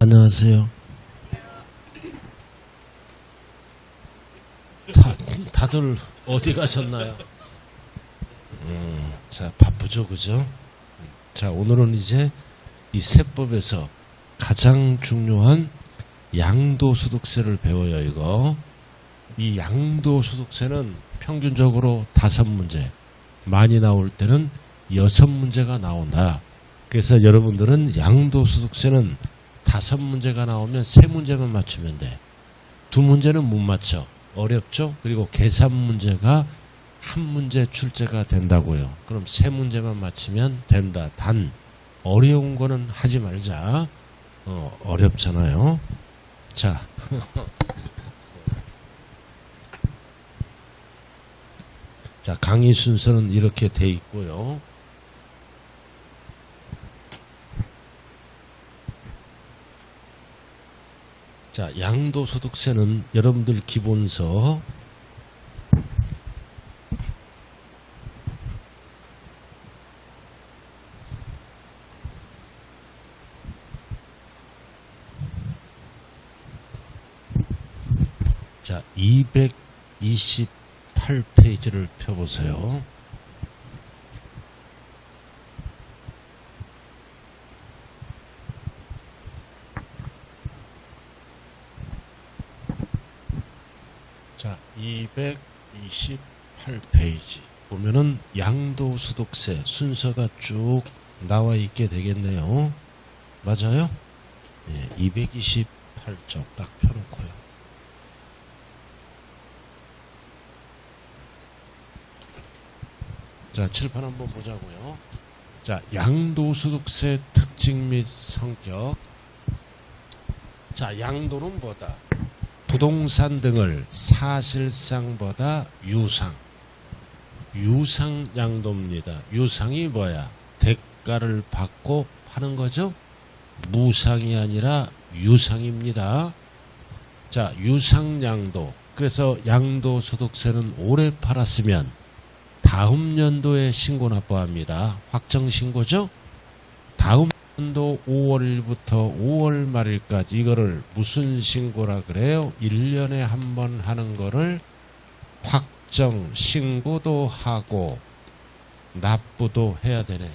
안녕하세요. 다들 어디 가셨나요? 자, 바쁘죠, 그죠? 자, 오늘은 이제 이 세법에서 가장 중요한 양도소득세를 배워요, 이거. 이 양도소득세는 평균적으로 5문제, 많이 나올 때는 6문제가 나온다. 그래서 여러분들은 양도소득세는 5문제가 나오면 3문제만 맞추면 돼. 2문제는 못 맞춰. 어렵죠? 그리고 계산 문제가 1문제 출제가 된다고요. 그럼 3문제만 맞추면 된다. 단 어려운 거는 하지 말자. 어렵잖아요. 자, 자, 강의 순서는 이렇게 돼 있고요. 자, 양도소득세는 여러분들 기본서 자, 228페이지를 펴보세요. 자, 228페이지 보면은 양도소득세 순서가 쭉 나와 있게 되겠네요. 맞아요? 예, 228쪽 딱 펴놓고요. 자, 칠판 한번 보자고요. 자, 양도소득세 특징 및 성격. 자, 양도는 뭐다? 부동산 등을 사실상보다 유상 양도입니다. 유상이 뭐야? 대가를 받고 파는 거죠? 무상이 아니라 유상입니다. 자, 유상 양도. 그래서 양도소득세는 올해 팔았으면 다음 연도에 신고 납부합니다. 확정 신고죠? 다음 연도 5월 1일부터 5월 말일까지 이거를 무슨 신고라 그래요? 1년에 한 번 하는 거를 확정 신고도 하고 납부도 해야 되네요.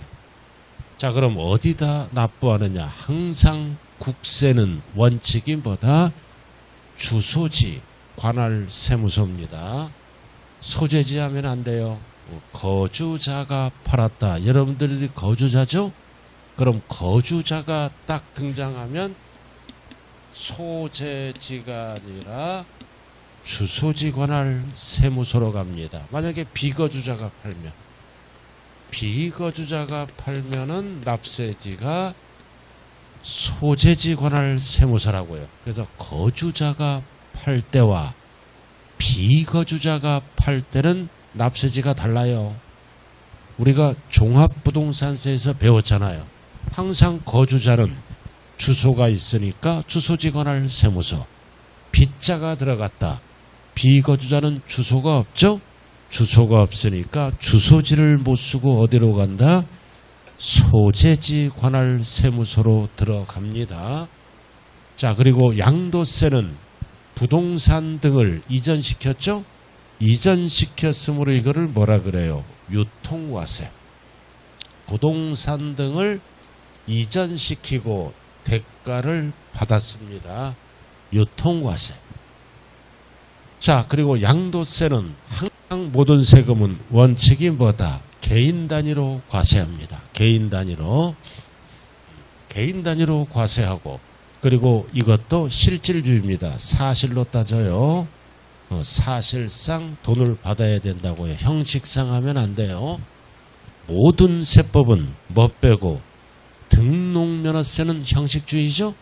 자, 그럼 어디다 납부하느냐? 항상 국세는 원칙이 뭐다? 주소지 관할 세무서입니다. 소재지 하면 안 돼요. 거주자가 팔았다. 여러분들이 거주자죠? 그럼 거주자가 딱 등장하면 소재지가 아니라 주소지 관할 세무서로 갑니다. 만약에 비거주자가 팔면은 납세지가 소재지 관할 세무서라고요. 그래서 거주자가 팔 때와 비거주자가 팔 때는 납세지가 달라요. 우리가 종합부동산세에서 배웠잖아요. 항상 거주자는 주소가 있으니까 주소지 관할 세무서. 빚자가 들어갔다. 비거주자는 주소가 없죠? 주소가 없으니까 주소지를 못 쓰고 어디로 간다? 소재지 관할 세무서로 들어갑니다. 자, 그리고 양도세는 부동산 등을 이전시켰죠? 이전시켰으므로 이거를 뭐라 그래요? 유통과세. 부동산 등을 이전시키고 대가를 받았습니다. 유통과세. 자, 그리고 양도세는 항상 모든 세금은 원칙이 뭐다? 개인 단위로 과세합니다. 개인 단위로 과세하고, 그리고 이것도 실질주의입니다. 사실로 따져요. 사실상 돈을 받아야 된다고요. 형식상 하면 안 돼요. 모든 세법은 뭐 빼고 등록면허세는 형식주의죠.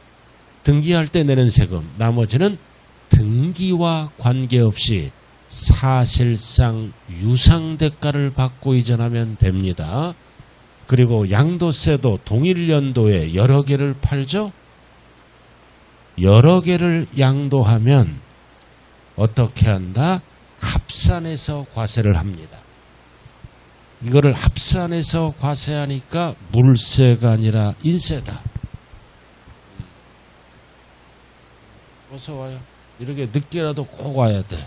등기할 때 내는 세금. 나머지는 등기와 관계없이 사실상 유상대가를 받고 이전하면 됩니다. 그리고 양도세도 동일 연도에 여러 개를 팔죠. 여러 개를 양도하면 어떻게 한다? 합산해서 과세를 합니다. 이거를 합산해서 과세하니까 물세가 아니라 인세다. 어서 와요. 이렇게 늦게라도 꼭 와야 돼.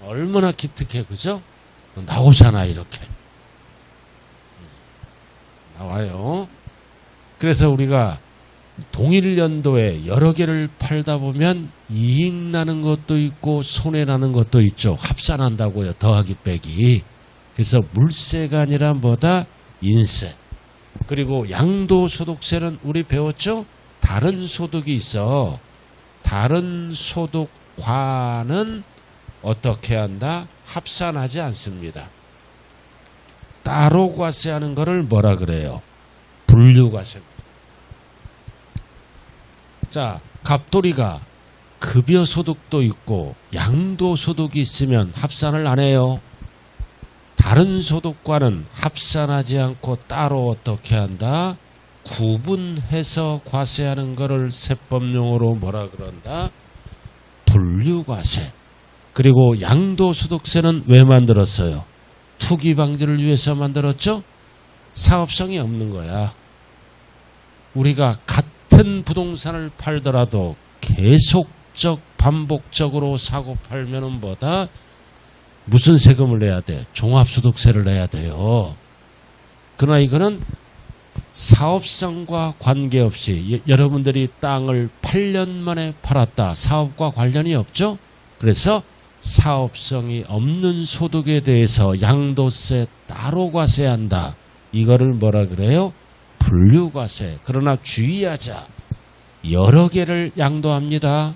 얼마나 기특해, 그죠? 나오잖아, 이렇게. 나와요. 그래서 우리가 동일 연도에 여러 개를 팔다 보면 이익 나는 것도 있고 손해 나는 것도 있죠. 합산한다고요. 더하기 빼기. 그래서 물세가 아니라 뭐다? 인세. 그리고 양도소득세는 우리 배웠죠? 다른 소득이 있어. 다른 소득과는 어떻게 한다? 합산하지 않습니다. 따로 과세하는 거를 뭐라 그래요? 분류과세입니다. 자, 갑돌이가 급여소득도 있고 양도소득이 있으면 합산을 안 해요. 다른 소득과는 합산하지 않고 따로 어떻게 한다? 구분해서 과세하는 것을 세법용어로 뭐라 그런다? 분류과세. 그리고 양도소득세는 왜 만들었어요? 투기 방지를 위해서 만들었죠? 사업성이 없는 거야. 우리가 같은 부동산을 팔더라도 계속적 반복적으로 사고 팔면은 뭐다? 무슨 세금을 내야 돼? 종합소득세를 내야 돼요. 그러나 이거는 사업성과 관계없이 여러분들이 땅을 8년 만에 팔았다. 사업과 관련이 없죠? 그래서 사업성이 없는 소득에 대해서 양도세 따로 과세한다. 이거를 뭐라 그래요? 분류과세. 그러나 주의하자. 여러 개를 양도합니다.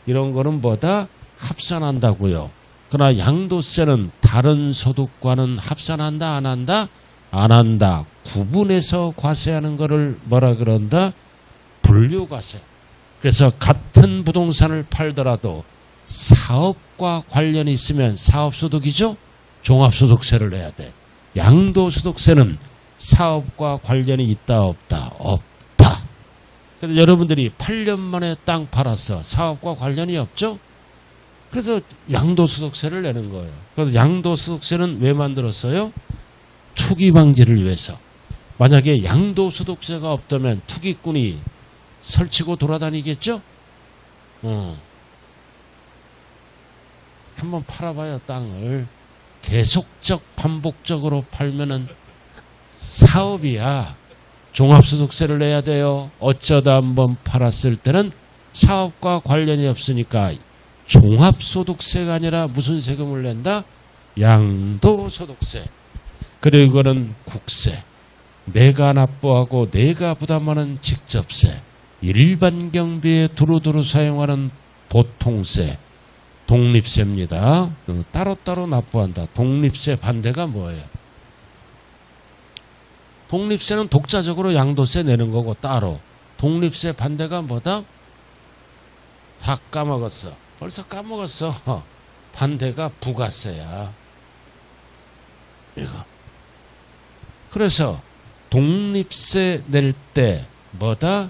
이런 거는 뭐다? 합산한다고요. 그러나 양도세는 다른 소득과는 합산한다, 안 한다? 안 한다. 구분해서 과세하는 거를 뭐라 그런다? 분류과세. 그래서 같은 부동산을 팔더라도 사업과 관련이 있으면 사업소득이죠? 종합소득세를 내야 돼. 양도소득세는 사업과 관련이 있다, 없다? 없다. 그래서 여러분들이 8년 만에 땅 팔았어. 사업과 관련이 없죠? 그래서 양도소득세를 내는 거예요. 그래서 양도소득세는 왜 만들었어요? 투기 방지를 위해서. 만약에 양도소득세가 없다면 투기꾼이 설치고 돌아다니겠죠? 한번 팔아봐요, 땅을. 계속적 반복적으로 팔면은 사업이야. 종합소득세를 내야 돼요. 어쩌다 한번 팔았을 때는 사업과 관련이 없으니까 종합소득세가 아니라 무슨 세금을 낸다? 양도소득세. 그리고 이거는 국세. 내가 납부하고 내가 부담하는 직접세. 일반 경비에 두루두루 사용하는 보통세. 독립세입니다. 따로따로 납부한다. 독립세 반대가 뭐예요? 독립세는 독자적으로 양도세 내는 거고 따로. 독립세 반대가 뭐다? 다 까먹었어. 벌써 까먹었어. 반대가 부가세야. 이거. 그래서 독립세 낼 때 뭐다?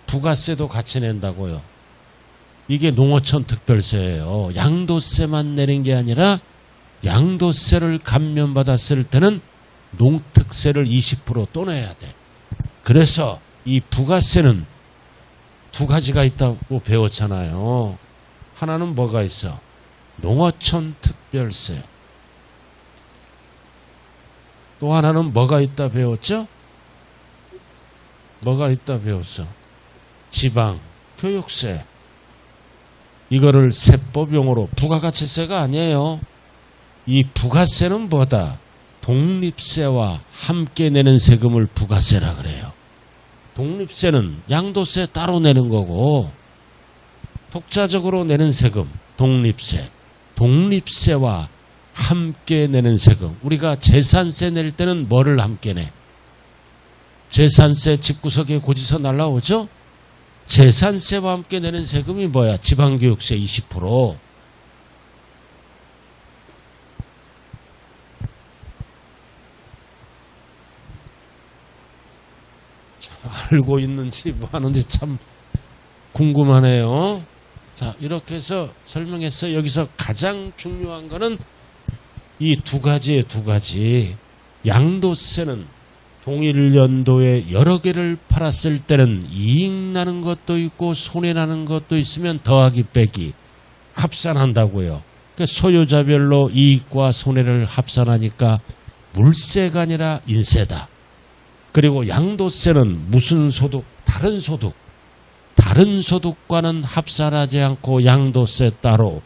부가세도 같이 낸다고요. 이게 농어촌 특별세예요. 양도세만 내는 게 아니라 양도세를 감면받았을 때는 농특세를 20% 또 내야 돼. 그래서 이 부가세는 두 가지가 있다고 배웠잖아요. 하나는 뭐가 있어? 농어촌 특별세. 또 하나는 뭐가 있다 배웠죠? 뭐가 있다 배웠어? 지방 교육세. 이거를 세법용어로 부가가치세가 아니에요. 이 부가세는 뭐다? 독립세와 함께 내는 세금을 부가세라 그래요. 독립세는 양도세 따로 내는 거고 독자적으로 내는 세금 독립세. 독립세와 함께 내는 세금. 우리가 재산세 낼 때는 뭐를 함께 내? 재산세 집구석에 고지서 날라오죠? 재산세와 함께 내는 세금이 뭐야? 지방교육세 20%. 참 알고 있는지 뭐 하는지 참 궁금하네요. 자, 이렇게 해서 설명했어요. 여기서 가장 중요한 거는 이 두 가지의 두 가지. 양도세는 동일 연도에 여러 개를 팔았을 때는 이익 나는 것도 있고 손해 나는 것도 있으면 더하기 빼기 합산한다고요. 그러니까 소유자별로 이익과 손해를 합산하니까 물세가 아니라 인세다. 그리고 양도세는 무슨 소득? 다른 소득. 다른 소득과는 합산하지 않고 양도세 따로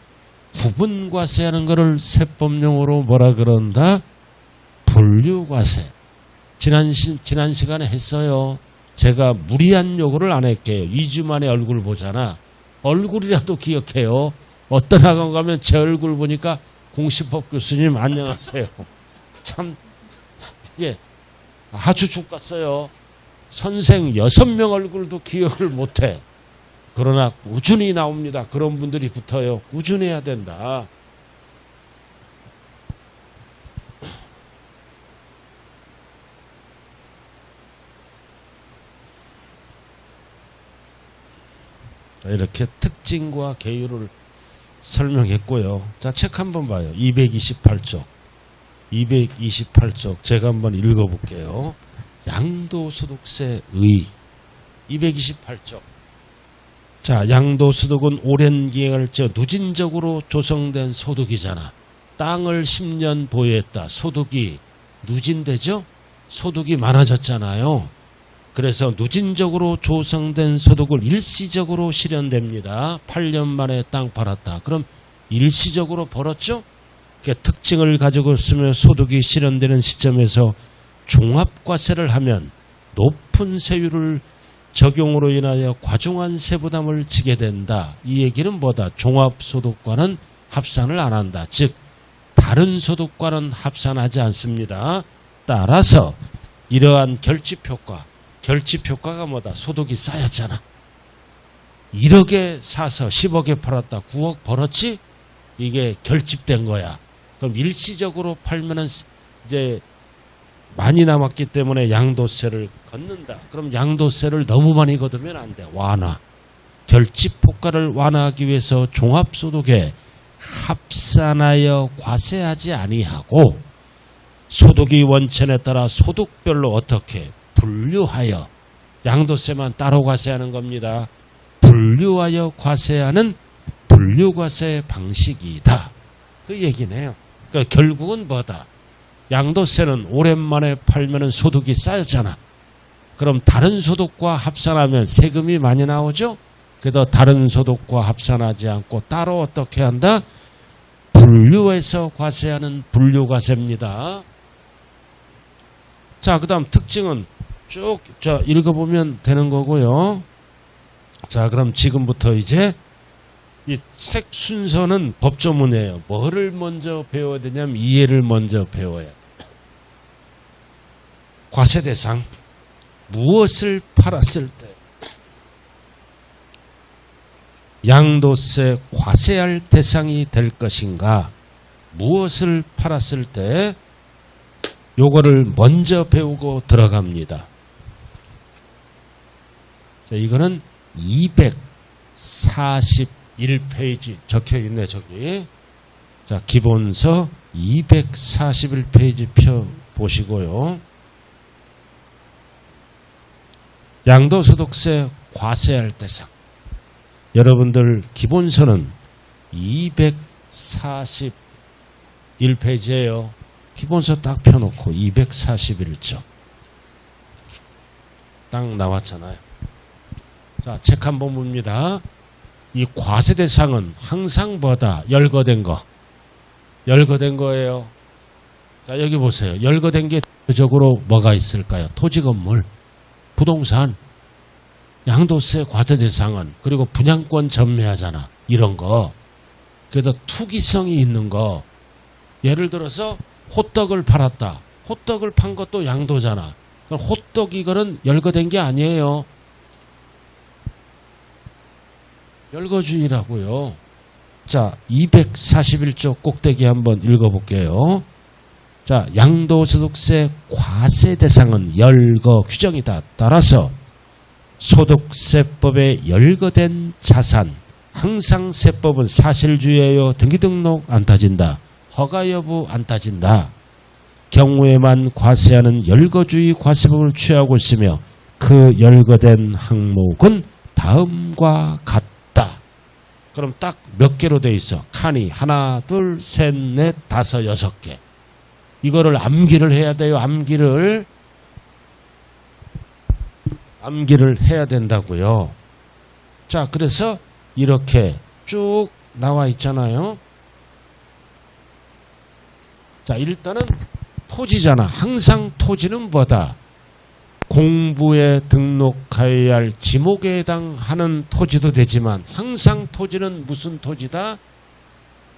구분과세하는 것을 세법용어로 뭐라 그런다? 분류과세. 지난 시간에 했어요. 제가 무리한 요구를 안 할게요. 2주 만에 얼굴 보잖아. 얼굴이라도 기억해요. 어떤 학원 가면 제 얼굴 보니까 공시법 교수님 안녕하세요. 참 이게 아주 죽겠어요. 선생 6명 얼굴도 기억을 못해. 그러나 꾸준히 나옵니다. 그런 분들이 붙어요. 꾸준히 해야 된다. 이렇게 특징과 계율을 설명했고요. 자, 책 한번 봐요. 228쪽. 228쪽 제가 한번 읽어볼게요. 양도소득세 의 228쪽. 자, 양도소득은 오랜 기간을 누진적으로 조성된 소득이잖아. 땅을 10년 보유했다. 소득이 누진되죠? 소득이 많아졌잖아요. 그래서 누진적으로 조성된 소득을 일시적으로 실현됩니다. 8년 만에 땅 팔았다. 그럼 일시적으로 벌었죠? 그러니까 특징을 가지고 있으며 소득이 실현되는 시점에서 종합과세를 하면 높은 세율을 적용으로 인하여 과중한 세부담을 지게 된다. 이 얘기는 뭐다? 종합소득과는 합산을 안 한다. 즉 다른 소득과는 합산하지 않습니다. 따라서 이러한 결집효과, 결집효과가 뭐다? 소득이 쌓였잖아. 1억에 사서 10억에 팔았다. 9억 벌었지? 이게 결집된 거야. 그럼 일시적으로 팔면은 이제 많이 남았기 때문에 양도세를 걷는다. 그럼 양도세를 너무 많이 걷으면 안 돼. 완화. 결집 효과를 완화하기 위해서 종합소득에 합산하여 과세하지 아니하고 소득이 원천에 따라 소득별로 어떻게 분류하여 양도세만 따로 과세하는 겁니다. 분류하여 과세하는 분류과세 방식이다. 그 얘기네요. 그러니까 결국은 뭐다? 양도세는 오랜만에 팔면은 소득이 쌓였잖아. 그럼 다른 소득과 합산하면 세금이 많이 나오죠? 그래서 다른 소득과 합산하지 않고 따로 어떻게 한다? 분류해서 과세하는 분류과세입니다. 자, 그 다음 특징은 쭉 읽어보면 되는 거고요. 자, 그럼 지금부터 이제 이 책 순서는 법조문이에요. 뭐를 먼저 배워야 되냐면 이해를 먼저 배워야 돼. 과세대상, 무엇을 팔았을 때 양도세 과세할 대상이 될 것인가, 무엇을 팔았을 때 요거를 먼저 배우고 들어갑니다. 자, 이거는 241페이지 적혀 있네, 저기. 자, 기본서 241페이지 펴 보시고요. 양도소득세 과세할 대상. 여러분들 기본서는 241페이지예요. 기본서 딱 펴놓고 241쪽. 딱 나왔잖아요. 자, 책 한번 봅니다. 이 과세 대상은 항상 뭐다? 열거된 거. 열거된 거예요. 자, 여기 보세요. 열거된 게 대표적으로 뭐가 있을까요? 토지 건물, 부동산, 양도세 과세 대상은, 그리고 분양권 전매하잖아. 이런 거. 그래서 투기성이 있는 거. 예를 들어서 호떡을 팔았다. 호떡을 판 것도 양도잖아. 그럼 호떡 이거는 열거된 게 아니에요. 열거주의라고요. 자, 241쪽 꼭대기 한번 읽어볼게요. 자, 양도소득세 과세 대상은 열거 규정이다. 따라서 소득세법에 열거된 자산, 항상 세법은 사실주의예요. 등기등록 안 따진다. 허가 여부 안 따진다. 경우에만 과세하는 열거주의 과세법을 취하고 있으며 그 열거된 항목은 다음과 같다. 그럼 딱 몇 개로 돼 있어? 칸이 하나, 둘, 셋, 넷, 다섯, 여섯 개. 이거를 암기를 해야 돼요. 암기를 해야 된다고요. 자, 그래서 이렇게 쭉 나와 있잖아요. 자, 일단은 토지잖아. 항상 토지는 뭐다? 공부에 등록하여야 할 지목에 해당하는 토지도 되지만 항상 토지는 무슨 토지다?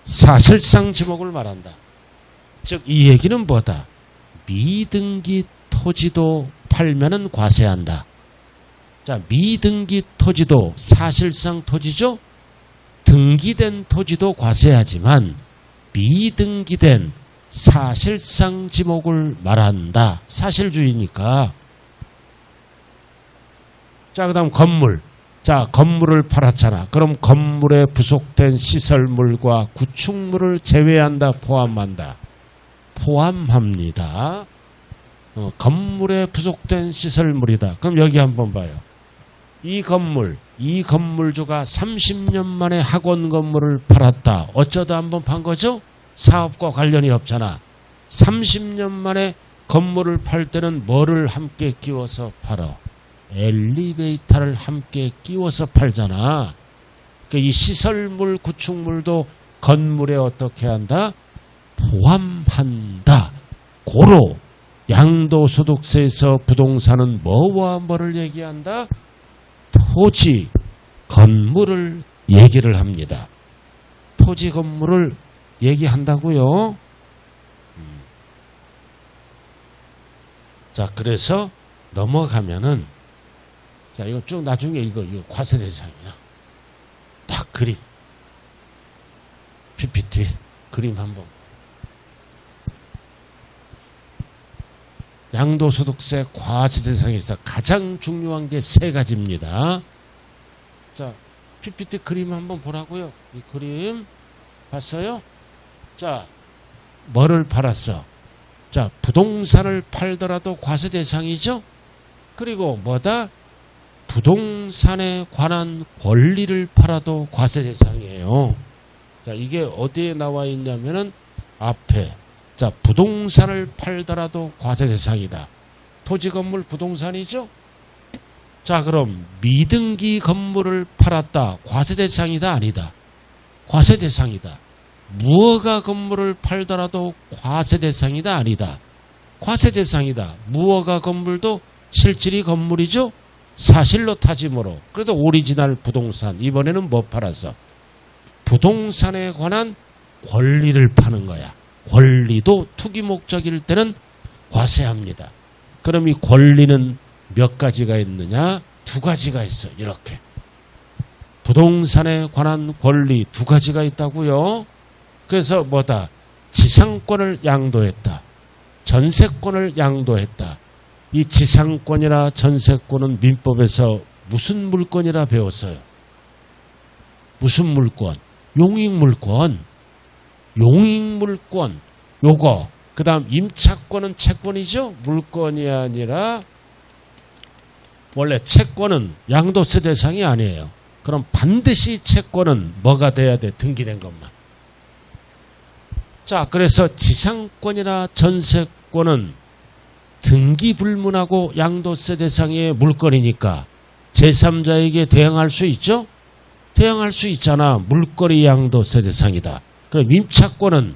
사실상 지목을 말한다. 즉 이 얘기는 뭐다? 미등기 토지도 팔면은 과세한다. 자, 미등기 토지도 사실상 토지죠? 등기된 토지도 과세하지만 미등기된 사실상 지목을 말한다. 사실주의니까. 자, 그 다음 건물. 자, 건물을 팔았잖아. 그럼 건물에 부속된 시설물과 구축물을 제외한다, 포함한다? 포함합니다. 건물에 부속된 시설물이다. 그럼 여기 한번 봐요. 이 건물주가 30년 만에 학원 건물을 팔았다. 어쩌다 한번 판 거죠? 사업과 관련이 없잖아. 30년 만에 건물을 팔 때는 뭐를 함께 끼워서 팔어? 엘리베이터를 함께 끼워서 팔잖아. 이 시설물, 구축물도 건물에 어떻게 한다? 포함한다. 고로 양도소득세에서 부동산은 뭐와 뭐를 얘기한다? 토지, 건물을 얘기를 합니다. 토지, 건물을 얘기한다고요. 자, 그래서 넘어가면은, 자, 이거 쭉 나중에 이거 과세 대상이야. 딱 그림. PPT 그림 한번. 양도소득세 과세 대상에서 가장 중요한 게 세 가지입니다. 자, PPT 그림 한번 보라고요. 이 그림 봤어요? 자, 뭐를 팔았어? 자, 부동산을 팔더라도 과세 대상이죠? 그리고 뭐다? 부동산에 관한 권리를 팔아도 과세 대상이에요. 자, 이게 어디에 나와 있냐면은 앞에. 자, 부동산을 팔더라도 과세 대상이다. 토지, 건물, 부동산이죠? 자, 그럼 미등기 건물을 팔았다. 과세 대상이다, 아니다? 과세 대상이다. 무허가 건물을 팔더라도 과세 대상이다, 아니다? 과세 대상이다. 무허가 건물도 실질이 건물이죠? 사실로 타지모로. 그래도 오리지널 부동산. 이번에는 뭐 팔았어? 부동산에 관한 권리를 파는 거야. 권리도 투기 목적일 때는 과세합니다. 그럼 이 권리는 몇 가지가 있느냐? 두 가지가 있어. 이렇게. 부동산에 관한 권리 두 가지가 있다고요. 그래서 뭐다? 지상권을 양도했다. 전세권을 양도했다. 이 지상권이나 전세권은 민법에서 무슨 물권이라 배웠어요? 무슨 물권? 용익물권. 용익물권. 요거. 그 다음 임차권은 채권이죠? 물권이 아니라 원래 채권은 양도세 대상이 아니에요. 그럼 반드시 채권은 뭐가 돼야 돼? 등기된 것만. 자, 그래서 지상권이나 전세권은 등기 불문하고 양도세 대상의 물건이니까 제3자에게 대항할 수 있죠? 대항할 수 있잖아. 물거리 양도세 대상이다. 그럼 임차권은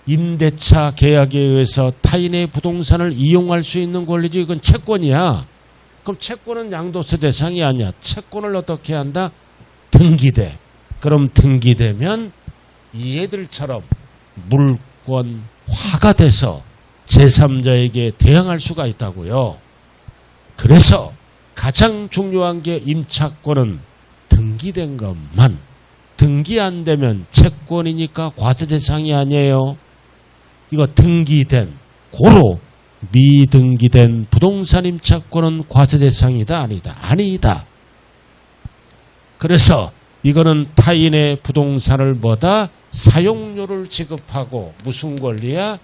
임대차 계약에 의해서 타인의 부동산을 이용할 수 있는 권리지. 이건 채권이야. 그럼 채권은 양도세 대상이 아니야. 채권을 어떻게 한다? 등기돼. 그럼 등기되면 얘들처럼 물권화가 돼서 제3자에게 대항할 수가 있다고요. 그래서 가장 중요한 게 임차권은 등기된 것만. 등기 안 되면 채권이니까 과세 대상이 아니에요. 이거 등기된 고로 미등기된 부동산 임차권은 과세 대상이다, 아니다? 아니다. 그래서 이거는 타인의 부동산을 뭐다? 사용료를 지급하고 무슨 권리야?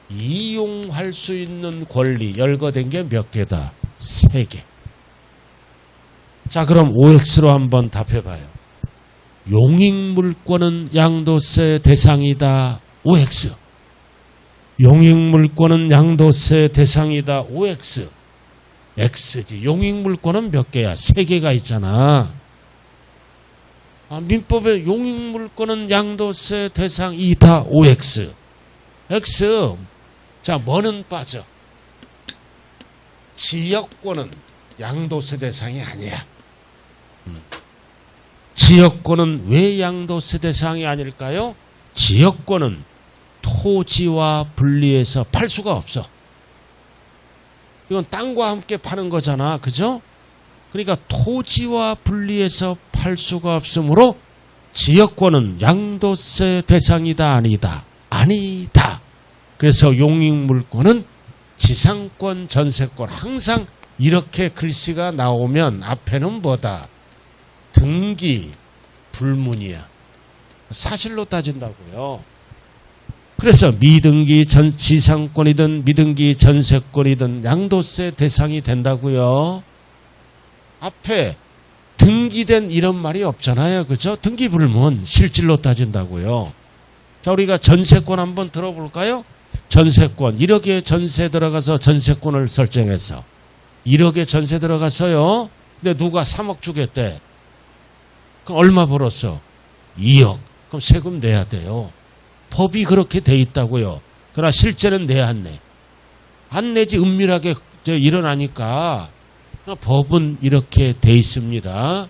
이용할 수 있는 권리 열거된 게 몇 개다? 3개. 자, 그럼 OX로 한번 답해봐요. 용익물권은 양도세 대상이다. OX. 용익물권은 양도세 대상이다. OX. X지. 용익물권은 몇 개야? 3개가 있잖아. 민법에 용익물권은 양도세 대상이다. OX. X. 자, 뭐는 빠져? 지역권은 양도세 대상이 아니야. 지역권은 왜 양도세 대상이 아닐까요? 지역권은 토지와 분리해서 팔 수가 없어. 이건 땅과 함께 파는 거잖아. 그죠? 그러니까 토지와 분리해서 팔 수가 없으므로 지역권은 양도세 대상이다. 아니다. 아니다. 그래서 용익물권은 지상권, 전세권 항상 이렇게 글씨가 나오면 앞에는 뭐다? 등기 불문이야. 사실로 따진다고요. 그래서 미등기 지상권이든 미등기 전세권이든 양도세 대상이 된다고요. 앞에 등기된 이런 말이 없잖아요. 그죠? 등기 불문 실질로 따진다고요. 자, 우리가 전세권 한번 들어볼까요? 전세권 1억에 전세 들어가서 전세권을 설정해서 1억에 전세 들어갔어요. 근데 누가 3억 주겠대. 그럼 얼마 벌었어? 2억. 그럼 세금 내야 돼요. 법이 그렇게 돼 있다고요. 그러나 실제는 내야 안 내. 안 내지 은밀하게 일어나니까 법은 이렇게 돼 있습니다.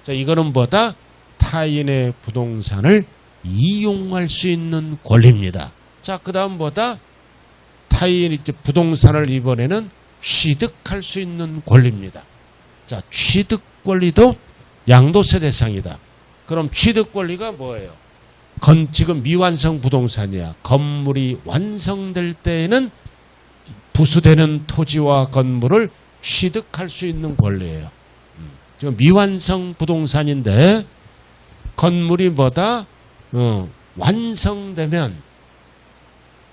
자, 이거는 뭐다? 타인의 부동산을 이용할 수 있는 권리입니다. 자, 그 다음 뭐다? 타인이 부동산을 이번에는 취득할 수 있는 권리입니다. 자, 취득 권리도 양도세 대상이다. 그럼 취득 권리가 뭐예요? 지금 미완성 부동산이야. 건물이 완성될 때에는 부수되는 토지와 건물을 취득할 수 있는 권리예요. 지금 미완성 부동산인데 건물이 뭐다? 완성되면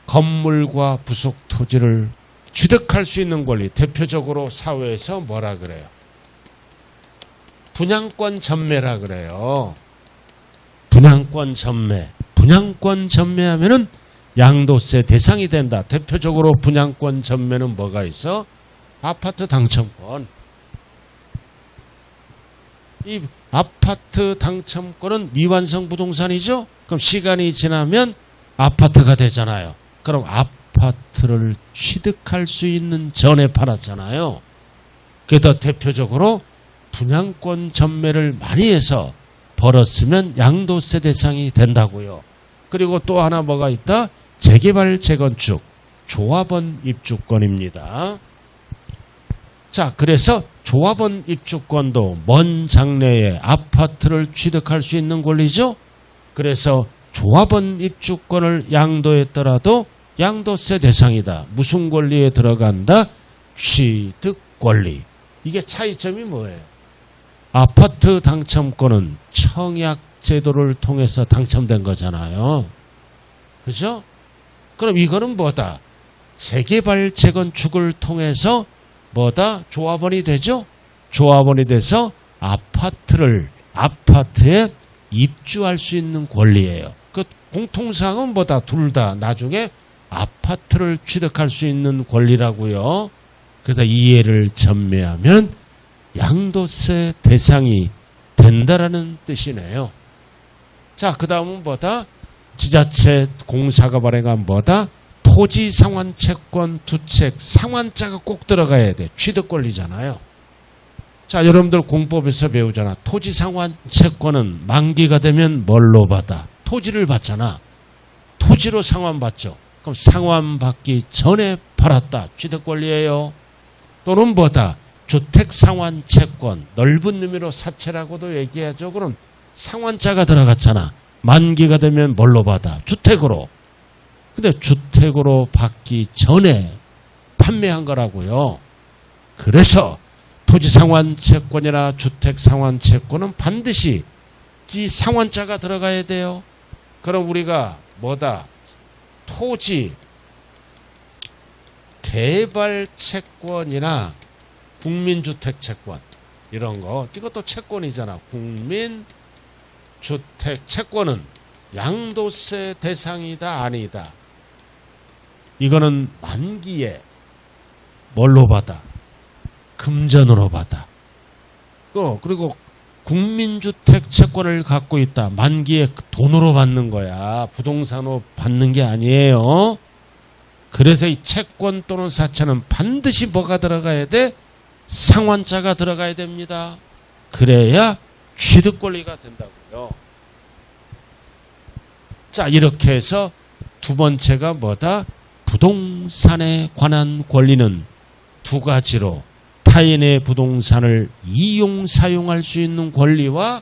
건물과 부속 토지를 취득할 수 있는 권리. 대표적으로 사회에서 뭐라 그래요? 분양권 전매라 그래요. 분양권 전매. 분양권 전매하면은 양도세 대상이 된다. 대표적으로 분양권 전매는 뭐가 있어? 아파트 당첨권. 이 아파트 당첨권은 미완성 부동산이죠? 그럼 시간이 지나면 아파트가 되잖아요. 그럼 아파트를 취득할 수 있는 전에 팔았잖아요. 그래서 대표적으로 분양권 전매를 많이 해서 벌었으면 양도세 대상이 된다고요. 그리고 또 하나 뭐가 있다? 재개발, 재건축, 조합원 입주권입니다. 자, 그래서 조합원 입주권도 먼 장래에 아파트를 취득할 수 있는 권리죠. 그래서 조합원 입주권을 양도했더라도 양도세 대상이다. 무슨 권리에 들어간다? 취득 권리. 이게 차이점이 뭐예요? 아파트 당첨권은 청약 제도를 통해서 당첨된 거잖아요. 그죠? 그럼 이거는 뭐다? 재개발, 재건축을 통해서 뭐다? 조합원이 되죠? 조합원이 돼서 아파트에 입주할 수 있는 권리예요. 그 공통사항은 뭐다? 둘 다 나중에 아파트를 취득할 수 있는 권리라고요. 그래서 이해를 전매하면 양도세 대상이 된다라는 뜻이네요. 자, 그 다음은 뭐다? 지자체 공사가 발행한 뭐다? 토지 상환 채권 두 책 상환자가 꼭 들어가야 돼. 취득 권리잖아요. 자, 여러분들 공법에서 배우잖아. 토지 상환 채권은 만기가 되면 뭘로 받아? 토지를 받잖아. 토지로 상환받죠. 그럼 상환받기 전에 팔았다. 취득 권리예요. 또는 뭐다? 주택 상환 채권, 넓은 의미로 사채라고도 얘기하죠. 그럼 상환자가 들어갔잖아. 만기가 되면 뭘로 받아? 주택으로. 근데 주택으로 받기 전에 판매한 거라고요. 그래서 토지 상환 채권이나 주택 상환 채권은 반드시 이 상환자가 들어가야 돼요. 그럼 우리가 뭐다? 토지 개발 채권이나 국민주택 채권 이런 거 이것도 채권이잖아. 국민주택 채권은 양도세 대상이다 아니다. 이거는 만기에 뭘로 받아? 금전으로 받아. 그리고 국민주택 채권을 갖고 있다. 만기에 돈으로 받는 거야. 부동산으로 받는 게 아니에요. 그래서 이 채권 또는 사채는 반드시 뭐가 들어가야 돼? 상환자가 들어가야 됩니다. 그래야 취득 권리가 된다고요. 자, 이렇게 해서 두 번째가 뭐다? 부동산에 관한 권리는 두 가지로 타인의 부동산을 이용 사용할 수 있는 권리와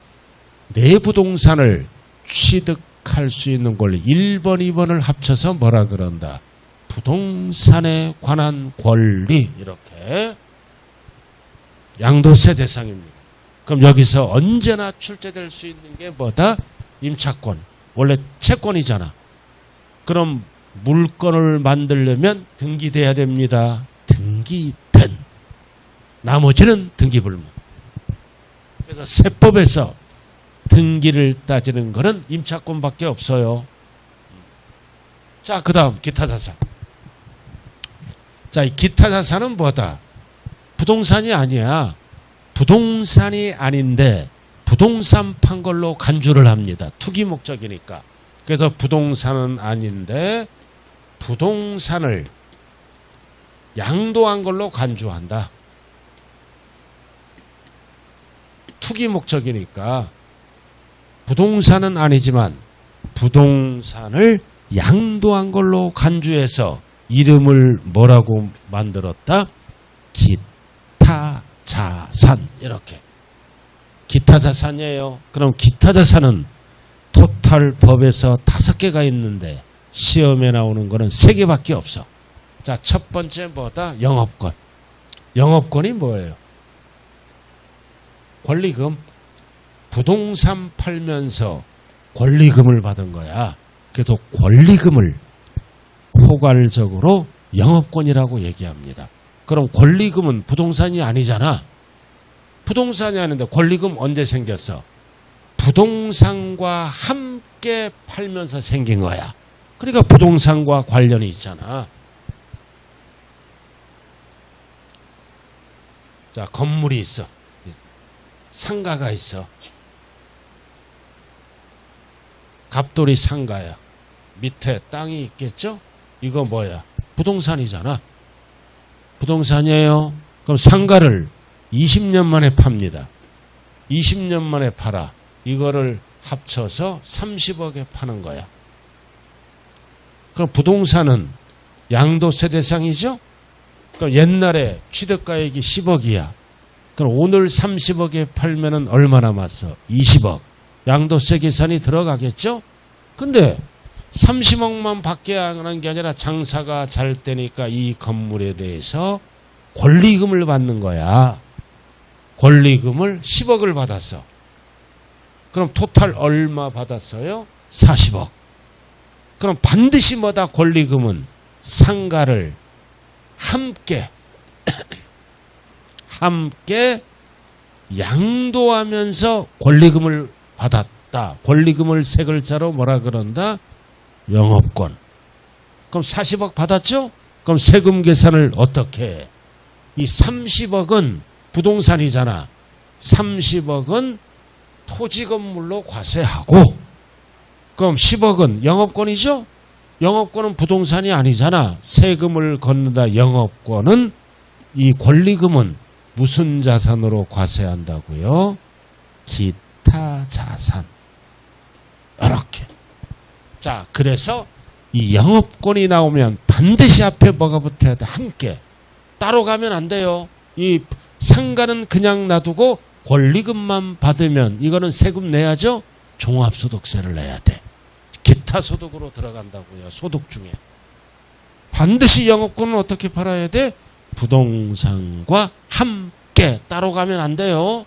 내 부동산을 취득할 수 있는 권리 1번, 2번을 합쳐서 뭐라 그런다? 부동산에 관한 권리. 이렇게 양도세 대상입니다. 그럼 여기서 언제나 출제될 수 있는 게 뭐다? 임차권. 원래 채권이잖아. 그럼 물건을 만들려면 등기돼야 됩니다. 등기된. 나머지는 등기불문. 그래서 세법에서 등기를 따지는 것은 임차권밖에 없어요. 자, 그 다음 기타자산. 자, 이 기타자산은 뭐다? 부동산이 아니야. 부동산이 아닌데 부동산 판 걸로 간주를 합니다. 투기 목적이니까. 그래서 부동산은 아닌데 부동산을 양도한 걸로 간주한다. 투기 목적이니까 부동산은 아니지만 부동산을 양도한 걸로 간주해서 이름을 뭐라고 만들었다? 기타 자산. 이렇게. 기타 자산이에요. 그럼 기타 자산은 토탈 법에서 5개가 있는데 시험에 나오는 거는 3개밖에 없어. 자, 첫 번째 뭐다? 영업권. 영업권이 뭐예요? 권리금. 부동산 팔면서 권리금을 받은 거야. 그래서 권리금을 포괄적으로 영업권이라고 얘기합니다. 그럼 권리금은 부동산이 아니잖아. 부동산이 아닌데 권리금 언제 생겼어? 부동산과 함께 팔면서 생긴 거야. 그러니까 부동산과 관련이 있잖아. 자, 건물이 있어. 상가가 있어. 갑돌이 상가야. 밑에 땅이 있겠죠? 이거 뭐야? 부동산이잖아. 부동산이에요. 그럼 상가를 20년 만에 팝니다. 20년 만에 팔아. 이거를 합쳐서 30억에 파는 거야. 그럼 부동산은 양도세 대상이죠? 그럼 옛날에 취득가액이 10억이야. 그럼 오늘 30억에 팔면은 얼마 남았어? 20억. 양도세 계산이 들어가겠죠? 근데 30억만 받게 하는 게 아니라 장사가 잘 되니까 이 건물에 대해서 권리금을 받는 거야. 권리금을 10억을 받았어. 그럼 토탈 얼마 받았어요? 40억. 그럼 반드시 뭐다? 권리금은 상가를 함께 양도하면서 권리금을 받았다. 권리금을 세 글자로 뭐라 그런다? 영업권. 그럼 40억 받았죠? 그럼 세금 계산을 어떻게 해? 이 30억은 부동산이잖아. 30억은 토지 건물로 과세하고, 그럼 10억은 영업권이죠? 영업권은 부동산이 아니잖아. 세금을 걷는다. 영업권은 이 권리금은 무슨 자산으로 과세한다고요? 기타 자산. 이렇게. 자, 그래서 이 영업권이 나오면 반드시 앞에 뭐가 붙어야 돼? 함께. 따로 가면 안 돼요. 이 상가는 그냥 놔두고 권리금만 받으면 이거는 세금 내야죠? 종합소득세를 내야 돼. 기타 소득으로 들어간다고요. 소득 중에. 반드시 영업권은 어떻게 팔아야 돼? 부동산과 함께. 따로 가면 안 돼요.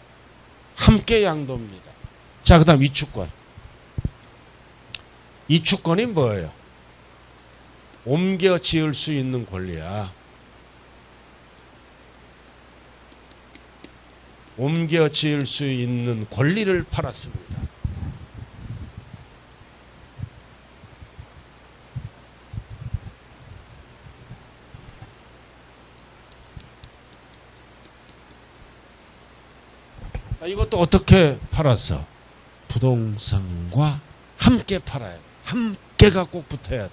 함께 양도입니다. 자, 그 다음 이축권. 이축권이 뭐예요? 옮겨 지을 수 있는 권리야. 옮겨 지을 수 있는 권리를 팔았습니다. 자, 이것도 어떻게 팔았어? 부동산과 함께 팔아야 돼. 함께가 꼭 붙어야 돼.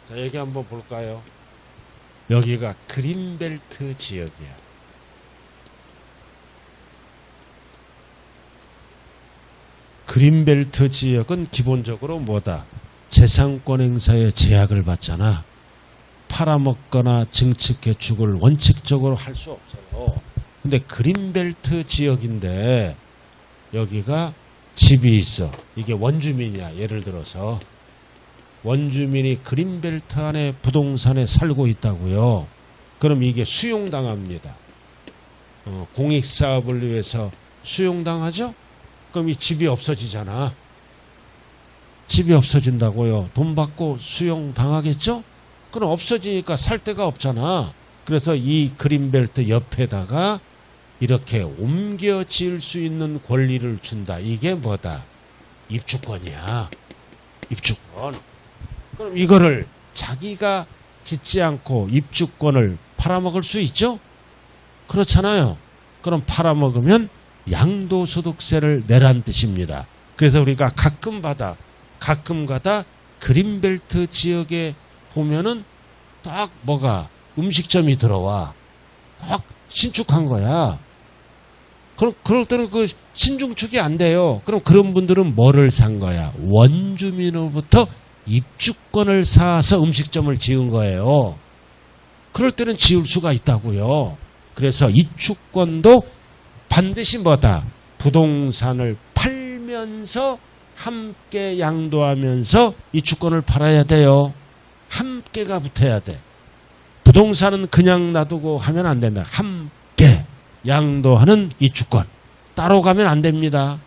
자, 여기 한번 볼까요? 여기가 그린벨트 지역이야. 그린벨트 지역은 기본적으로 뭐다? 재산권 행사에 제약을 받잖아. 팔아먹거나 증축개축을 원칙적으로 할 수 없어요. 근데 그린벨트 지역인데 여기가 집이 있어. 이게 원주민이야. 예를 들어서 원주민이 그린벨트 안에 부동산에 살고 있다고요. 그럼 이게 수용당합니다. 공익사업을 위해서 수용당하죠? 그럼 이 집이 없어지잖아. 집이 없어진다고요. 돈 받고 수용당하겠죠? 그럼 없어지니까 살 데가 없잖아. 그래서 이 그린벨트 옆에다가 이렇게 옮겨 지을 수 있는 권리를 준다. 이게 뭐다? 입주권이야. 입주권. 그럼 이거를 자기가 짓지 않고 입주권을 팔아먹을 수 있죠? 그렇잖아요. 그럼 팔아먹으면 양도소득세를 내란 뜻입니다. 그래서 우리가 가끔 가다 그린벨트 지역에 보면은 딱 뭐가 음식점이 들어와. 딱 신축한 거야. 그럴 때는 그 신중축이 안 돼요. 그럼 그런 분들은 뭐를 산 거야? 원주민으로부터 입주권을 사서 음식점을 지은 거예요. 그럴 때는 지을 수가 있다고요. 그래서 입주권도 반드시 뭐다? 부동산을 팔면서 함께 양도하면서 입주권을 팔아야 돼요. 함께가 붙어야 돼. 부동산은 그냥 놔두고 하면 안 된다. 함께 양도하는 입주권. 따로 가면 안 됩니다.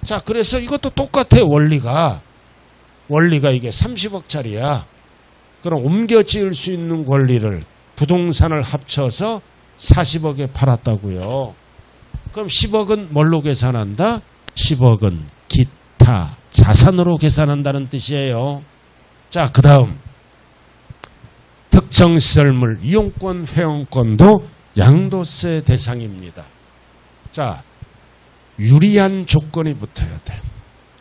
자, 그래서 이것도 똑같아요. 원리가 이게 30억짜리야. 그럼 옮겨 지을 수 있는 권리를 부동산을 합쳐서 40억에 팔았다고요. 그럼 10억은 뭘로 계산한다? 10억은 기타 자산으로 계산한다는 뜻이에요. 자, 그 다음 특정시설물 이용권, 회원권도 양도세 대상입니다. 자, 유리한 조건이 붙어야 돼.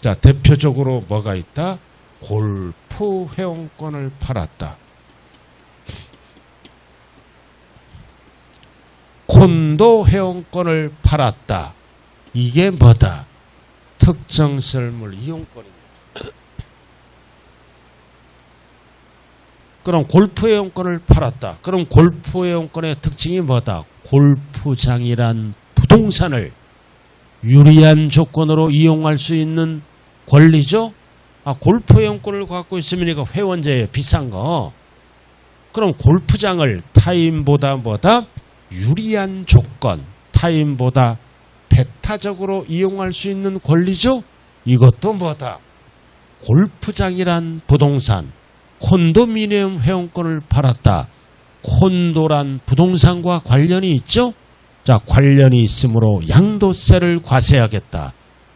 자, 대표적으로 뭐가 있다? 골프 회원권을 팔았다. 콘도 회원권을 팔았다. 이게 뭐다? 특정시설물 이용권입니다. 그럼 골프 회원권을 팔았다. 그럼 골프 회원권의 특징이 뭐다? 골프장이란 부동산을 유리한 조건으로 이용할 수 있는 권리죠? 골프 회원권을 갖고 있으면 이거 회원제에 비싼 거. 그럼 골프장을 타인보다 뭐다? 유리한 조건, 타인보다 배타적으로 이용할 수 있는 권리죠? 이것도 뭐다? 골프장이란 부동산, 콘도미니엄 회원권을 팔았다. 콘도란 부동산과 관련이 있죠? 자, 관련이 있으므로 양도세를 과세하겠다.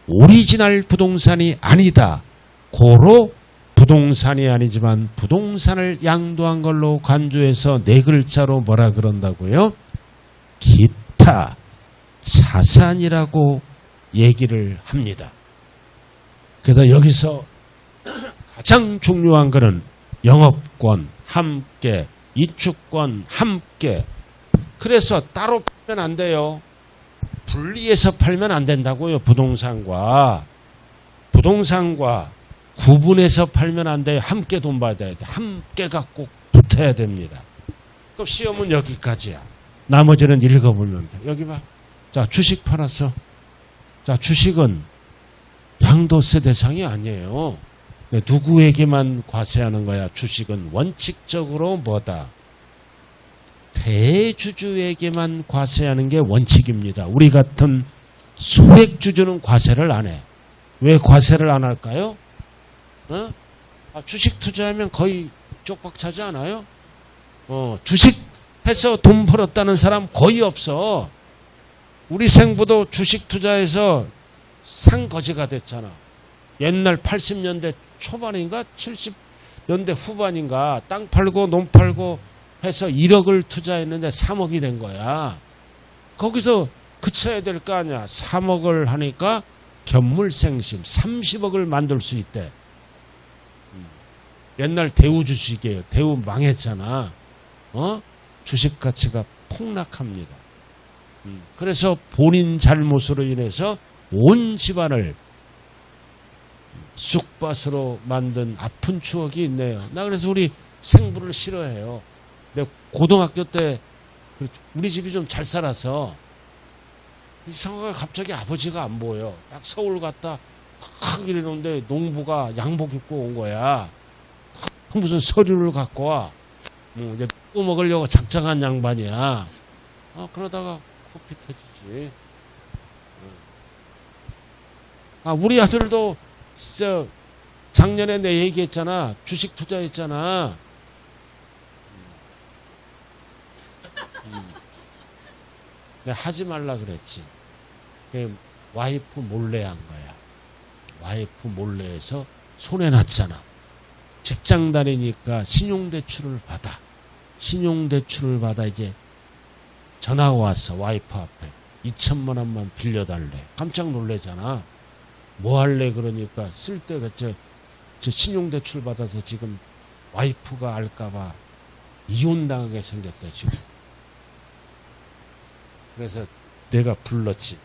오리지널 부동산이 아니다. 고로 부동산이 아니지만 부동산을 양도한 걸로 간주해서 네 글자로 뭐라 그런다고요? 기타 자산이라고 얘기를 합니다. 그래서 여기서 가장 중요한 것은 영업권 함께, 입주권 함께. 그래서 따로 팔면 안 돼요. 분리해서 팔면 안 된다고요. 부동산과 구분해서 팔면 안 돼요. 함께 돈 받아야 돼. 함께가 꼭 붙어야 됩니다. 그럼 시험은 여기까지야. 나머지는 읽어보면 돼. 여기 봐. 자, 주식 팔았어. 자, 주식은 양도세 대상이 아니에요. 누구에게만 과세하는 거야? 주식은 원칙적으로 뭐다? 대주주에게만 과세하는 게 원칙입니다. 우리 같은 소액주주는 과세를 안 해. 왜 과세를 안 할까요? 주식 투자하면 거의 쪽박 차지 않아요? 주식해서 돈 벌었다는 사람 거의 없어. 우리 생부도 주식 투자해서 상거지가 됐잖아. 옛날 80년대 초반인가 70년대 후반인가 땅 팔고 논 팔고 해서 1억을 투자했는데 3억이 된 거야. 거기서 그쳐야 될 거 아니야. 3억을 하니까 견물생심 30억을 만들 수 있대. 옛날 대우 주식이에요. 대우 망했잖아. 주식 가치가 폭락합니다. 그래서 본인 잘못으로 인해서 온 집안을 쑥밭으로 만든 아픈 추억이 있네요. 나 그래서 우리 생부를 싫어해요. 내가 고등학교 때 우리 집이 좀 잘 살아서 이상하게 갑자기 아버지가 안 보여. 딱 서울 갔다 확 이러는데 농부가 양복 입고 온 거야. 무슨 서류를 갖고 와. 이제 또 먹으려고 작정한 양반이야. 그러다가 코피 터지지. 우리 아들도 진짜 작년에 내 얘기했잖아. 주식 투자했잖아. 내가 하지 말라 그랬지. 와이프 몰래 한 거야. 와이프 몰래 해서 손해났잖아. 직장 다니니까 신용대출을 받아. 신용대출을 받아 이제 전화가 왔어. 와이프 앞에. 2천만 원만 빌려달래. 깜짝 놀래잖아. 뭐 할래 그러니까 쓸데가 저 신용대출 받아서 지금 와이프가 알까봐 이혼당하게 생겼다 지금. 그래서 내가 불렀지.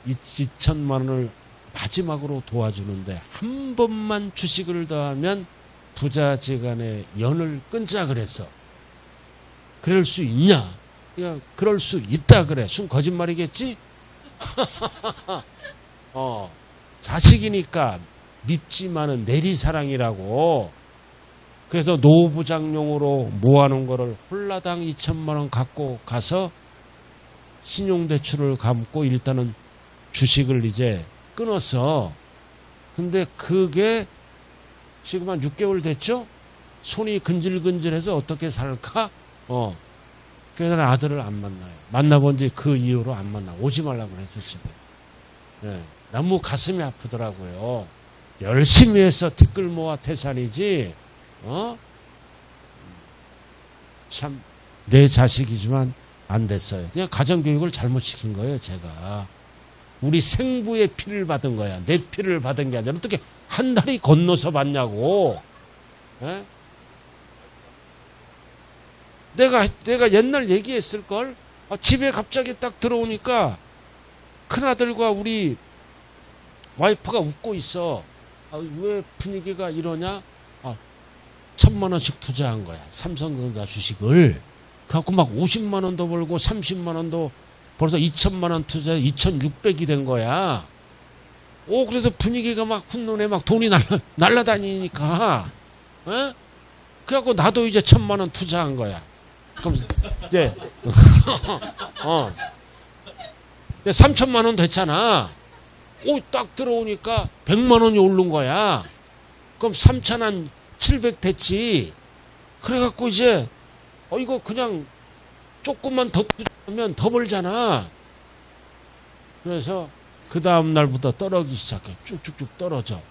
2천만 원을 마지막으로 도와주는데 한 번만 주식을 더하면 부자지간의 연을 끊자 그래서. 그럴 수 있냐? 야, 그럴 수 있다 그래. 순 거짓말이겠지? 자식이니까 밉지만은 내리사랑이라고. 그래서 노부장용으로 모아놓은 거를 홀라당 2천만 원 갖고 가서 신용대출을 갚고 일단은 주식을 이제 끊었어. 근데 그게 지금 한 6개월 됐죠? 손이 근질근질해서 어떻게 살까? 그래서 아들을 안 만나요. 만나본 지 그 이후로 안 만나. 오지 말라고 그랬어, 집에. 네. 너무 가슴이 아프더라고요. 열심히 해서 티끌 모아 태산이지, 참, 내 자식이지만 안 됐어요. 그냥 가정교육을 잘못 시킨 거예요, 제가. 우리 생부의 피를 받은 거야. 내 피를 받은 게 아니라 어떻게 한 달이 건너서 받냐고. 에? 내가 옛날 얘기했을걸? 집에 갑자기 딱 들어오니까 큰아들과 우리 와이프가 웃고 있어. 왜 분위기가 이러냐? 1,000만 원씩 투자한 거야. 삼성전자 주식을. 그래갖고 막 50만 원도 벌고 30만 원도 벌써 2천만 원 투자해 2,600이 된 거야. 그래서 분위기가 막 훈훈해. 막 돈이 날라다니니까. 그래갖고 나도 이제 1,000만 원 투자한 거야. 그럼 이제 3천만 원 됐잖아. 딱 들어오니까 100만 원이 오른 거야. 그럼 3,700 됐지. 그래갖고 이제 이거 그냥 조금만 더 투자하면 더 벌잖아. 그래서 그 다음 날부터 떨어지기 시작해. 쭉쭉쭉 떨어져.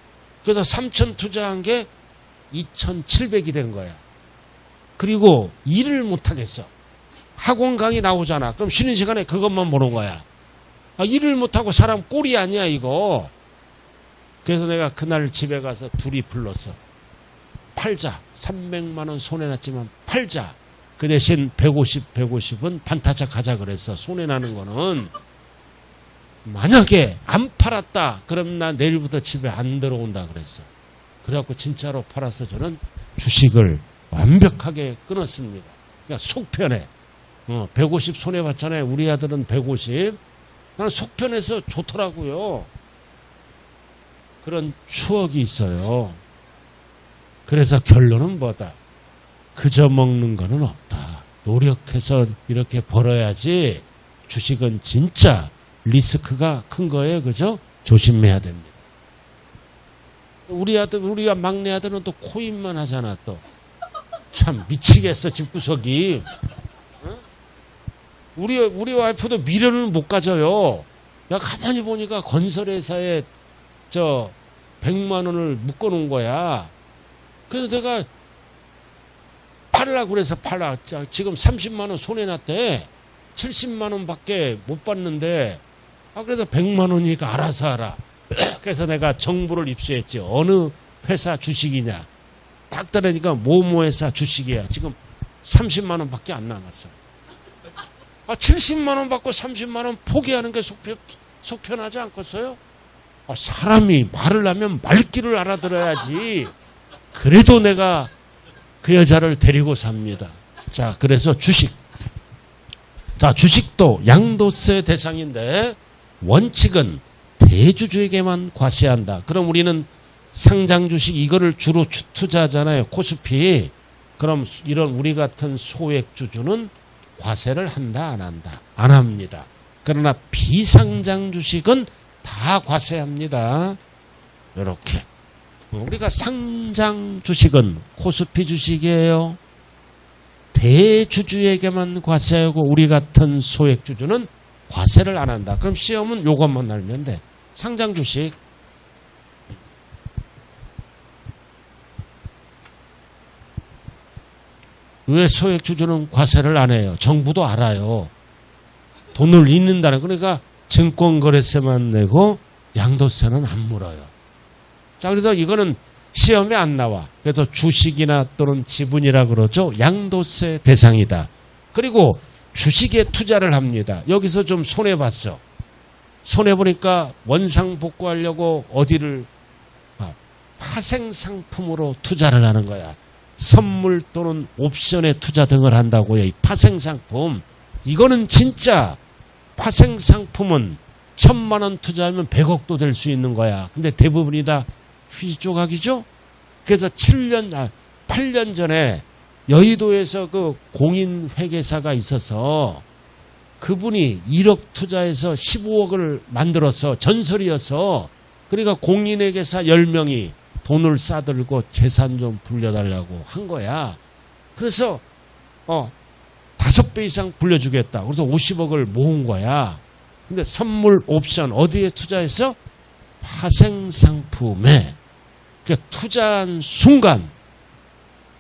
그래서 3,000 투자한 게 2,700이 된 거야. 그리고 일을 못하겠어. 학원 강의 나오잖아. 그럼 쉬는 시간에 그것만 보는 거야. 일을 못하고 사람 꼴이 아니야 이거. 그래서 내가 그날 집에 가서 둘이 불렀어. 팔자. 300만 원 손해났지만 팔자. 그 대신 150은 반타작 하자 그랬어. 손해나는 거는. 만약에 안 팔았다 그럼 나 내일부터 집에 안 들어온다 그랬어. 그래갖고 진짜로 팔아서 저는 주식을 완벽하게 끊었습니다. 그러니까 속 편해. 150 손해봤잖아요. 우리 아들은 150. 난 속 편해서 좋더라고요. 그런 추억이 있어요. 그래서 결론은 뭐다? 그저 먹는 거는 없다. 노력해서 이렇게 벌어야지. 주식은 진짜 리스크가 큰 거예요. 그죠? 조심해야 됩니다. 우리가 막내 아들은 또 코인만 하잖아, 또. 참 미치겠어 집구석이. 우리 와이프도 미련을 못 가져요. 야 가만히 보니까 건설회사에 100만 원을 묶어놓은 거야. 그래서 내가 팔라고 그래서 팔라. 지금 30만 원 손해났대. 70만 원밖에 못 받는데 그래도 100만 원이니까 알아서 하라. 그래서 내가 정보를 입수했지. 어느 회사 주식이냐. 딱 들으니까 모모 회사 주식이야. 지금 30만 원밖에 안 남았어. 70만 원 받고 30만 원 포기하는 게 속편하지 않겠어요? 사람이 말을 하면 말귀를 알아들어야지. 그래도 내가 그 여자를 데리고 삽니다. 자, 그래서 주식. 자, 주식도 양도세 대상인데 원칙은 대주주에게만 과세한다. 그럼 우리는 상장 주식 이거를 주로 투자하잖아요. 코스피. 그럼 이런 우리 같은 소액 주주는 과세를 한다, 안 한다? 안 합니다. 그러나 비상장 주식은 다 과세합니다. 이렇게. 우리가 상장 주식은 코스피 주식이에요. 대주주에게만 과세하고 우리 같은 소액 주주는 과세를 안 한다. 그럼 시험은 요것만 알면 돼. 상장 주식. 왜 소액 주주는 과세를 안 해요? 정부도 알아요. 돈을 잃는다는. 그러니까 증권거래세만 내고 양도세는 안 물어요. 자, 그래서 이거는 시험에 안 나와. 그래서 주식이나 또는 지분이라 그러죠. 양도세 대상이다. 그리고 주식에 투자를 합니다. 여기서 좀 손해봤어. 손해보니까 원상복구하려고 어디를 파생상품으로 투자를 하는 거야. 선물 또는 옵션에 투자 등을 한다고요. 이 파생상품. 이거는 진짜 파생상품은 1,000만 원 투자하면 100억도 될 수 있는 거야. 근데 대부분이 다 휘조각이죠. 그래서 8년 전에 여의도에서 그 공인회계사가 있어서 그분이 1억 투자해서 15억을 만들어서 전설이어서 그러니까 공인회계사 10명이 돈을 싸들고 재산 좀 불려달라고 한 거야. 그래서 5배 이상 불려주겠다. 그래서 50억을 모은 거야. 근데 선물 옵션 어디에 투자해서? 파생상품에. 그러니까 투자한 순간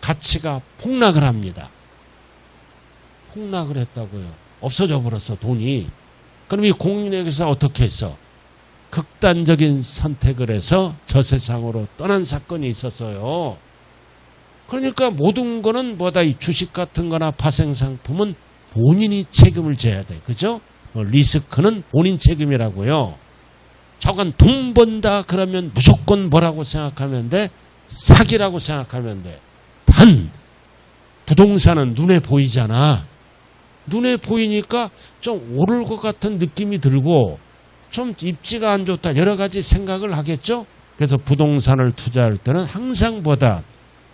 가치가 폭락을 합니다. 폭락을 했다고요. 없어져 버렸어 돈이. 그럼 이 공인회계사 어떻게 했어? 극단적인 선택을 해서 저 세상으로 떠난 사건이 있었어요. 그러니까 모든 거는 뭐다, 이 주식 같은 거나 파생상품은 본인이 책임을 져야 돼. 그죠? 리스크는 본인 책임이라고요. 저건 돈 번다 그러면 무조건 뭐라고 생각하면 돼? 사기라고 생각하면 돼. 단 부동산은 눈에 보이잖아. 눈에 보이니까 좀 오를 것 같은 느낌이 들고 좀 입지가 안 좋다. 여러 가지 생각을 하겠죠. 그래서 부동산을 투자할 때는 항상 보다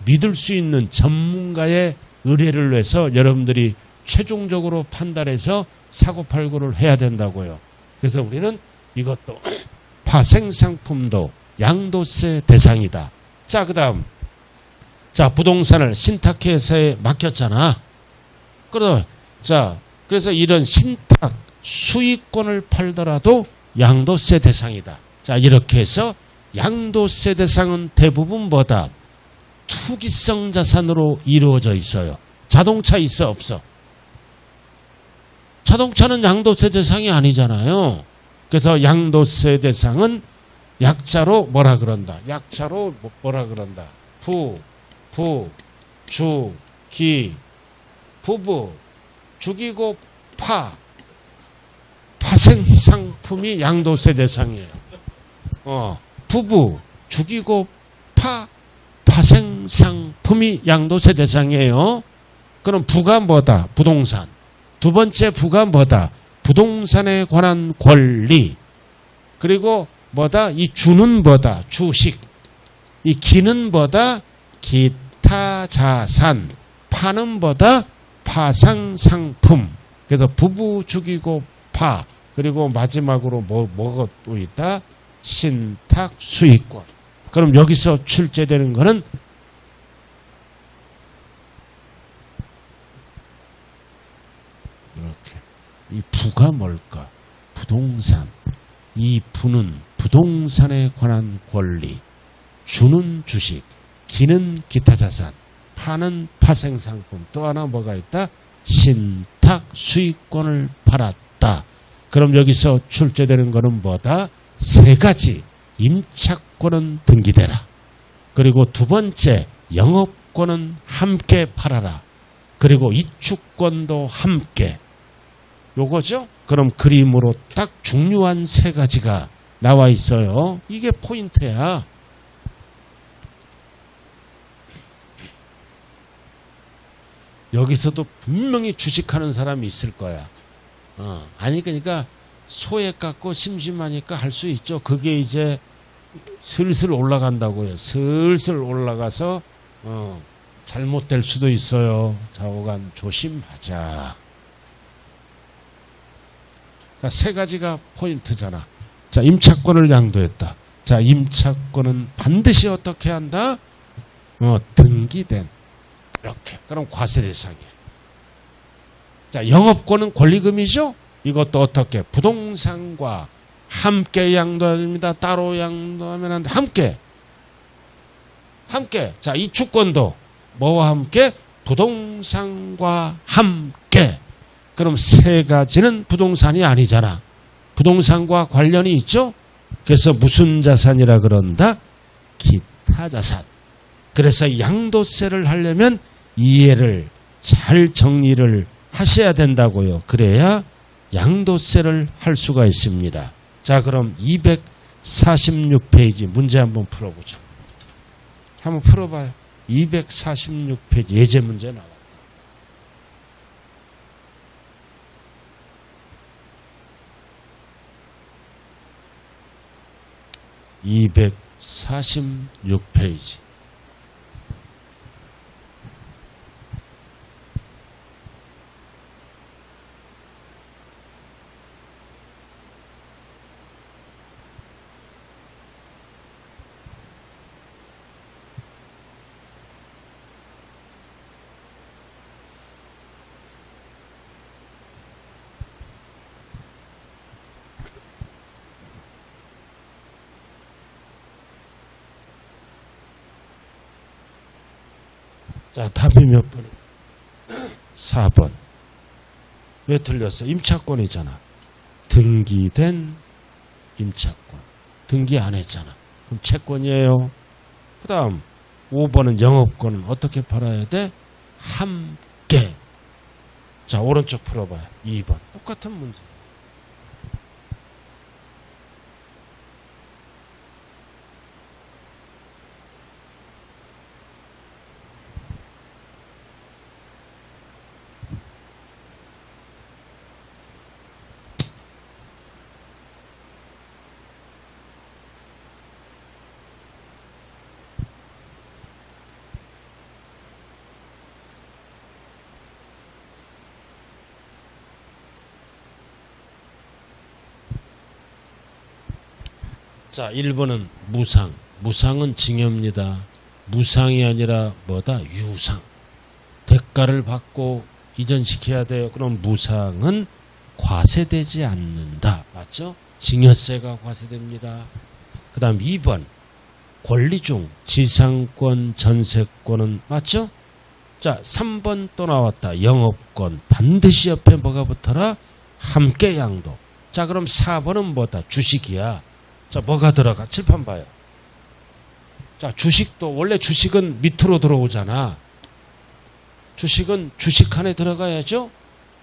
믿을 수 있는 전문가의 의뢰를 해서 여러분들이 최종적으로 판단해서 사고팔고를 해야 된다고요. 그래서 우리는 이것도 파생상품도 양도세 대상이다. 자, 그 다음. 자, 부동산을 신탁회사에 맡겼잖아. 그래서 이런 신탁 수익권을 팔더라도 양도세 대상이다. 자, 이렇게 해서 양도세 대상은 대부분 뭐다? 투기성 자산으로 이루어져 있어요. 자동차 있어, 없어? 자동차는 양도세 대상이 아니잖아요. 그래서 양도세 대상은 약자로 뭐라 그런다? 약자로 뭐라 그런다? 부부, 죽이고 파생상품이 양도세 대상이에요. 부부, 죽이고 파생상품이 양도세 대상이에요. 그럼 부가 뭐다? 부동산. 두 번째 부가 뭐다? 부동산에 관한 권리. 그리고 뭐다? 이 주는 뭐다? 주식. 이 기는 뭐다? 기타 자산. 파는 뭐다? 파상상품. 그래서 부부, 죽이고 파. 그리고 마지막으로 뭐가 또 있다? 신탁 수익권. 그럼 여기서 출제되는 거는 이 부가 뭘까? 부동산. 이 부는 부동산에 관한 권리, 주는 주식, 기는 기타 자산, 파는 파생상품, 또 하나 뭐가 있다? 신탁 수익권을 팔았다. 그럼 여기서 출제되는 것은 뭐다? 세 가지. 임차권은 등기되라. 그리고 두 번째, 영업권은 함께 팔아라. 그리고 이축권도 함께. 요거죠? 그럼 그림으로 딱 중요한 세 가지가 나와 있어요. 이게 포인트야. 여기서도 분명히 주식하는 사람이 있을 거야. 아니 그러니까 소액 갖고 심심하니까 할 수 있죠. 그게 이제 슬슬 올라간다고요. 슬슬 올라가서 잘못될 수도 있어요. 좌우간 조심하자. 자, 세 가지가 포인트잖아. 자, 임차권을 양도했다. 자, 임차권은 반드시 어떻게 한다? 등기된. 이렇게. 그럼 과세 대상이에요. 자, 영업권은 권리금이죠? 이것도 어떻게? 부동산과 함께 양도합니다. 따로 양도하면 안 돼. 함께. 함께. 자, 이축권도 뭐와 함께? 부동산과 함께. 그럼 세 가지는 부동산이 아니잖아. 부동산과 관련이 있죠? 그래서 무슨 자산이라 그런다? 기타 자산. 그래서 양도세를 하려면 이해를 잘 정리를 하셔야 된다고요. 그래야 양도세를 할 수가 있습니다. 자, 그럼 246페이지 문제 한번 풀어보죠. 한번 풀어봐요. 246페이지 예제 문제 나와. 246페이지. 자, 답이 몇 번? 4번. 왜 틀렸어? 임차권이잖아. 등기된 임차권. 등기 안 했잖아. 그럼 채권이에요. 그 다음 5번은 영업권은 어떻게 팔아야 돼? 함께. 자, 오른쪽 풀어봐요. 2번. 똑같은 문제. 자, 1번은 무상. 무상은 징여입니다. 무상이 아니라 뭐다? 유상. 대가를 받고 이전시켜야 돼요. 그럼 무상은 과세되지 않는다. 맞죠? 징여세가 과세됩니다. 그 다음 2번. 권리 중 지상권, 전세권은 맞죠? 자, 3번 또 나왔다. 영업권. 반드시 옆에 뭐가 붙어라? 함께 양도. 자, 그럼 4번은 뭐다? 주식이야. 자, 뭐가 들어가? 칠판 봐요. 자, 주식도 원래 주식은 밑으로 들어오잖아. 주식은 주식 안에 들어가야죠.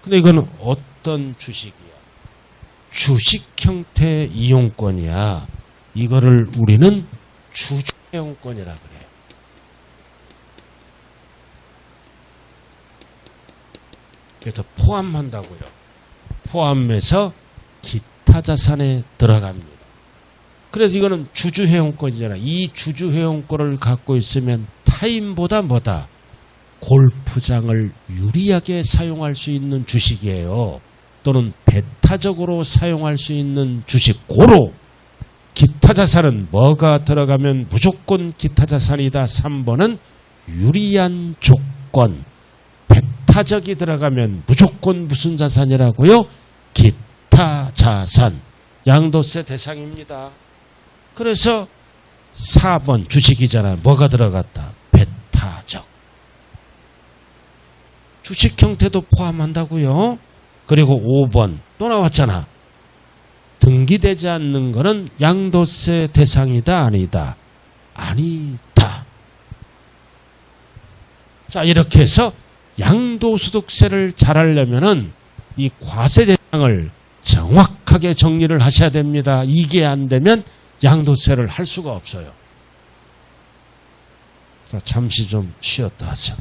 근데 이거는 어떤 주식이야? 주식 형태 이용권이야. 이거를 우리는 주주이용권이라 그래요. 그래서 포함한다고요. 포함해서 기타 자산에 들어갑니다. 그래서 이거는 주주회원권이잖아. 이 주주회원권을 갖고 있으면 타인보다 뭐다? 골프장을 유리하게 사용할 수 있는 주식이에요. 또는 배타적으로 사용할 수 있는 주식. 고로 기타 자산은 뭐가 들어가면 무조건 기타 자산이다. 3번은 유리한 조건. 배타적이 들어가면 무조건 무슨 자산이라고요? 베타 자산, 양도세 대상입니다. 그래서 4번 주식이잖아요. 뭐가 들어갔다? 베타적. 주식 형태도 포함한다고요. 그리고 5번 또 나왔잖아. 등기되지 않는 거는 양도세 대상이다, 아니다? 아니다. 자, 이렇게 해서 양도소득세를 잘 하려면은 이 과세 대상을 정확하게 정리를 하셔야 됩니다. 이게 안 되면 양도세를 할 수가 없어요. 자, 잠시 좀 쉬었다 하죠.